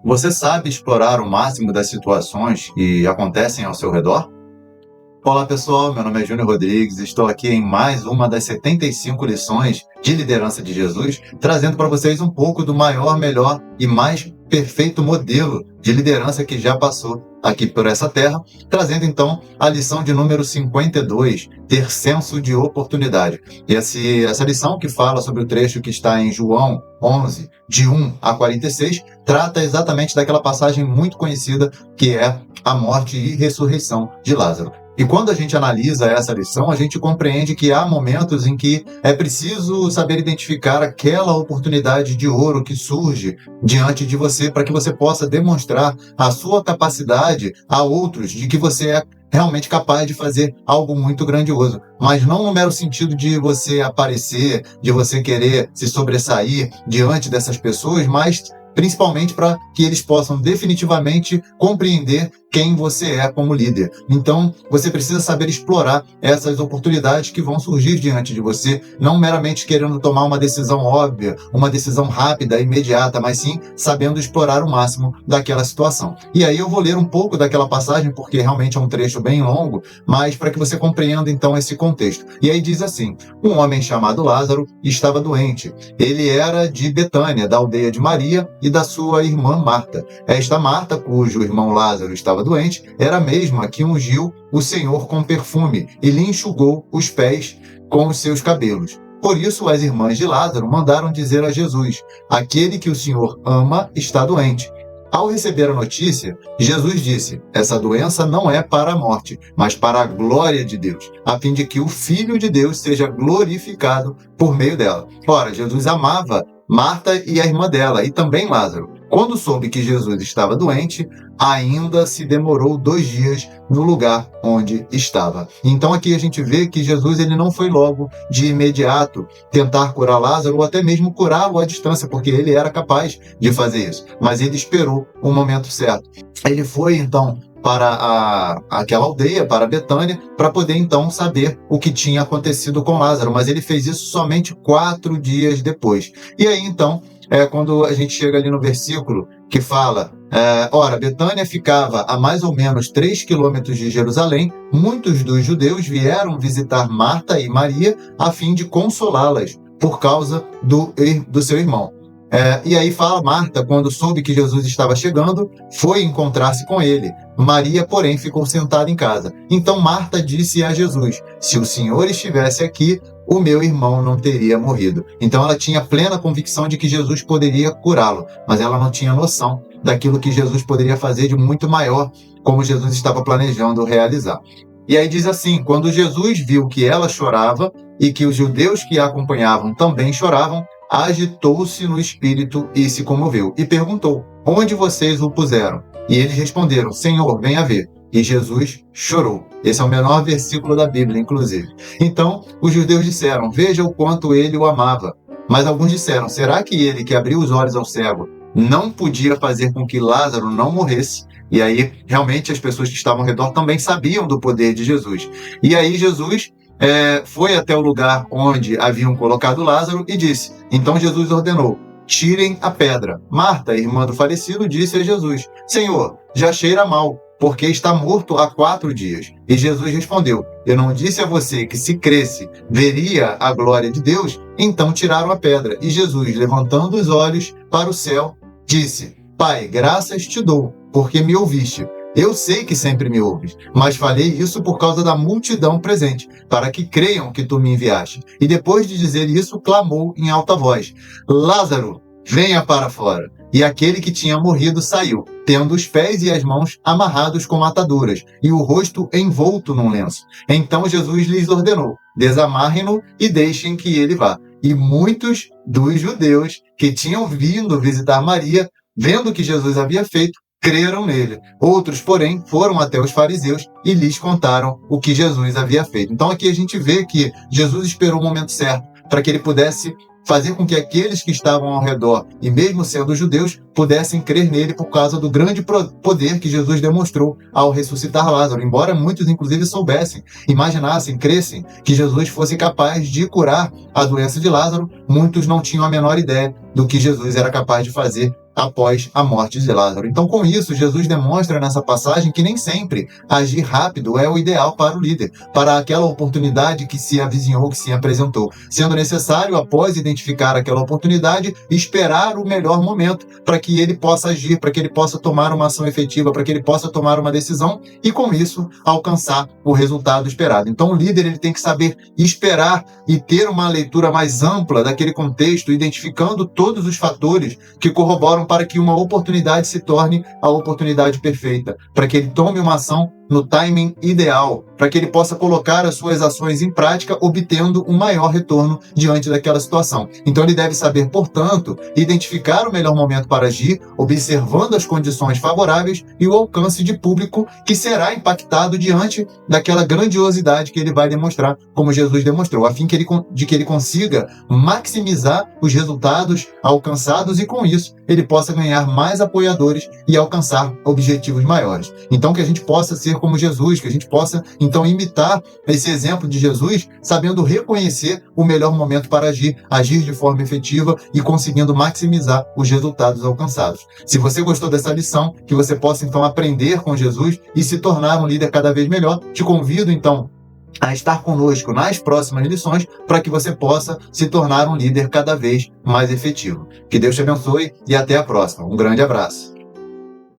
Você sabe explorar o máximo das situações que acontecem ao seu redor? Olá pessoal, meu nome é Júnior Rodrigues, estou aqui em mais uma das 75 lições de liderança de Jesus, trazendo para vocês um pouco do maior, melhor e mais perfeito modelo de liderança que já passou aqui por essa terra, trazendo então a lição de número 52, ter senso de oportunidade. E essa lição que fala sobre o trecho que está em João 11, de 1 a 46, trata exatamente daquela passagem muito conhecida que é a morte e ressurreição de Lázaro. E quando a gente analisa essa lição, a gente compreende que há momentos em que é preciso saber identificar aquela oportunidade de ouro que surge diante de você para que você possa demonstrar a sua capacidade a outros de que você é realmente capaz de fazer algo muito grandioso, mas não no mero sentido de você aparecer, de você querer se sobressair diante dessas pessoas, mas principalmente para que eles possam definitivamente compreender quem você é como líder. Então, você precisa saber explorar essas oportunidades que vão surgir diante de você, não meramente querendo tomar uma decisão óbvia, uma decisão rápida, imediata, mas sim sabendo explorar o máximo daquela situação. E aí eu vou ler um pouco daquela passagem, porque realmente é um trecho bem longo, mas para que você compreenda então esse contexto. E aí diz assim: um homem chamado Lázaro estava doente. Ele era de Betânia, da aldeia de Maria e da sua irmã Marta. Esta Marta, cujo irmão Lázaro estava doente, era a mesma que ungiu o Senhor com perfume e lhe enxugou os pés com os seus cabelos. Por isso, as irmãs de Lázaro mandaram dizer a Jesus: aquele que o Senhor ama está doente. Ao receber a notícia, Jesus disse: essa doença não é para a morte, mas para a glória de Deus, a fim de que o Filho de Deus seja glorificado por meio dela. Ora, Jesus amava Marta e a irmã dela, e também Lázaro. Quando soube que Jesus estava doente, ainda se demorou 2 dias no lugar onde estava. Então aqui a gente vê que Jesus ele não foi logo de imediato tentar curar Lázaro ou até mesmo curá-lo à distância, porque ele era capaz de fazer isso. Mas ele esperou o momento certo. Ele foi então para aquela aldeia, para Betânia, para poder então saber o que tinha acontecido com Lázaro, mas ele fez isso somente 4 dias depois. E aí então, quando a gente chega ali no versículo que fala: ora, Betânia ficava a mais ou menos 3 quilômetros de Jerusalém, muitos dos judeus vieram visitar Marta e Maria a fim de consolá-las por causa do seu irmão. E aí fala: Marta, quando soube que Jesus estava chegando, foi encontrar-se com ele. Maria, porém, ficou sentada em casa. Então Marta disse a Jesus: se o Senhor estivesse aqui, o meu irmão não teria morrido. Então ela tinha plena convicção de que Jesus poderia curá-lo, mas ela não tinha noção daquilo que Jesus poderia fazer de muito maior, como Jesus estava planejando realizar. E aí diz assim: quando Jesus viu que ela chorava e que os judeus que a acompanhavam também choravam, agitou-se no espírito e se comoveu, e perguntou: onde vocês o puseram? E eles responderam: Senhor, venha ver. E Jesus chorou. Esse é o menor versículo da Bíblia, inclusive. Então, os judeus disseram: veja o quanto ele o amava. Mas alguns disseram: será que ele que abriu os olhos ao cego não podia fazer com que Lázaro não morresse? E aí, realmente, as pessoas que estavam ao redor também sabiam do poder de Jesus. E aí, Jesus foi até o lugar onde haviam colocado Lázaro e disse: então Jesus ordenou: tirem a pedra. Marta, irmã do falecido, disse a Jesus: Senhor, já cheira mal, porque está morto há 4 dias. E Jesus respondeu: eu não disse a você que se cresce, veria a glória de Deus? Então tiraram a pedra. E Jesus, levantando os olhos para o céu, disse: Pai, graças te dou, porque me ouviste. Eu sei que sempre me ouves, mas falei isso por causa da multidão presente, para que creiam que tu me enviaste. E depois de dizer isso, clamou em alta voz: Lázaro, venha para fora. E aquele que tinha morrido saiu, tendo os pés e as mãos amarrados com ataduras, e o rosto envolto num lenço. Então Jesus lhes ordenou: desamarrem-no e deixem que ele vá. E muitos dos judeus que tinham vindo visitar Maria, vendo o que Jesus havia feito, creram nele. Outros, porém, foram até os fariseus e lhes contaram o que Jesus havia feito. Então aqui a gente vê que Jesus esperou o momento certo para que ele pudesse fazer com que aqueles que estavam ao redor, e mesmo sendo judeus, pudessem crer nele por causa do grande poder que Jesus demonstrou ao ressuscitar Lázaro. Embora muitos, inclusive, soubessem, imaginassem, crescem que Jesus fosse capaz de curar a doença de Lázaro, muitos não tinham a menor ideia do que Jesus era capaz de fazer após a morte de Lázaro. Então, com isso, Jesus demonstra nessa passagem que nem sempre agir rápido é o ideal para o líder, para aquela oportunidade que se avizinhou, que se apresentou, sendo necessário, após identificar aquela oportunidade, esperar o melhor momento para que ele possa agir, para que ele possa tomar uma ação efetiva, para que ele possa tomar uma decisão e, com isso, alcançar o resultado esperado. Então, o líder ele tem que saber esperar e ter uma leitura mais ampla daquele contexto, identificando todos os fatores que corroboram para que uma oportunidade se torne a oportunidade perfeita, para que ele tome uma ação no timing ideal, para que ele possa colocar as suas ações em prática, obtendo um maior retorno diante daquela situação. Então ele deve saber, portanto, identificar o melhor momento para agir, observando as condições favoráveis e o alcance de público que será impactado diante daquela grandiosidade que ele vai demonstrar, como Jesus demonstrou, a fim de que ele consiga maximizar os resultados alcançados e, com isso, ele possa ganhar mais apoiadores e alcançar objetivos maiores. Então, que a gente possa ser como Jesus, que a gente possa, então, imitar esse exemplo de Jesus, sabendo reconhecer o melhor momento para agir, agir de forma efetiva e conseguindo maximizar os resultados alcançados. Se você gostou dessa lição, que você possa, então, aprender com Jesus e se tornar um líder cada vez melhor, te convido, então, a estar conosco nas próximas lições para que você possa se tornar um líder cada vez mais efetivo. Que Deus te abençoe e até a próxima. Um grande abraço.